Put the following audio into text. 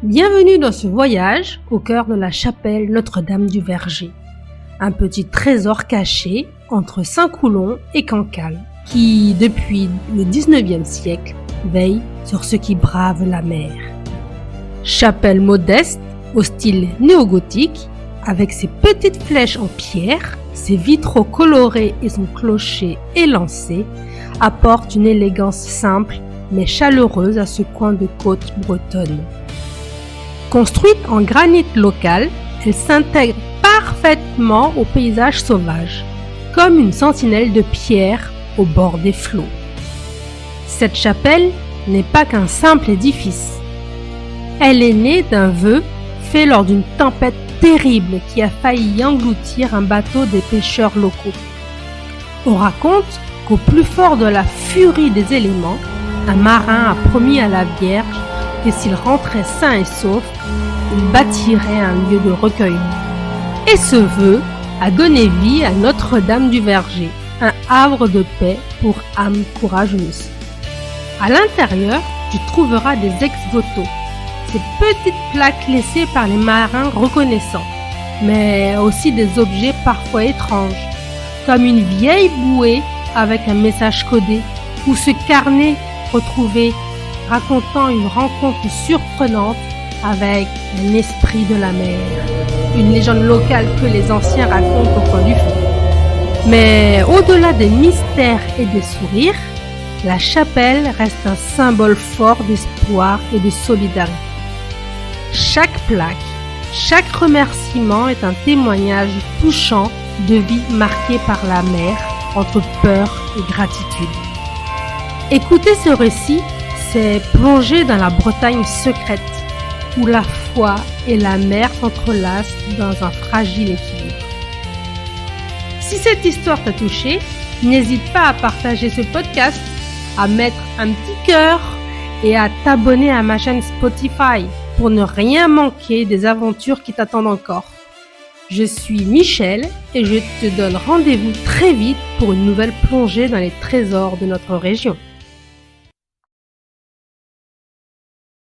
Bienvenue dans ce voyage au cœur de la chapelle Notre-Dame du Verger, un petit trésor caché entre Saint-Coulon et Cancale, qui, depuis le 19e siècle, veille sur ceux qui bravent la mer. Chapelle modeste, au style néo-gothique, avec ses petites flèches en pierre, ses vitraux colorés et son clocher élancé, apporte une élégance simple mais chaleureuse à ce coin de côte bretonne. Construite en granit local, elle s'intègre parfaitement au paysage sauvage, comme une sentinelle de pierre au bord des flots. Cette chapelle n'est pas qu'un simple édifice. Elle est née d'un vœu fait lors d'une tempête terrible qui a failli engloutir un bateau des pêcheurs locaux. On raconte qu'au plus fort de la furie des éléments, un marin a promis à la Vierge que s'il rentrait sain et sauf, il bâtirait un lieu de recueillement. Et ce vœu a donné vie à Notre-Dame du Verger, un havre de paix pour âmes courageuses. À l'intérieur, tu trouveras des ex-voto, ces petites plaques laissées par les marins reconnaissants, mais aussi des objets parfois étranges, comme une vieille bouée avec un message codé, ou ce carnet retrouvé racontant une rencontre surprenante avec un esprit de la mer, une légende locale que les anciens racontent au coin du feu. Mais au-delà des mystères et des sourires, la chapelle reste un symbole fort d'espoir et de solidarité. Chaque plaque, chaque remerciement est un témoignage touchant de vie marquée par la mer, entre peur et gratitude. Écouter ce récit, c'est plonger dans la Bretagne secrète, où la foi et la mer s'entrelacent dans un fragile équilibre. Si cette histoire t'a touché, n'hésite pas à partager ce podcast, à mettre un petit cœur et à t'abonner à ma chaîne Spotify pour ne rien manquer des aventures qui t'attendent encore. Je suis Michel et je te donne rendez-vous très vite pour une nouvelle plongée dans les trésors de notre région.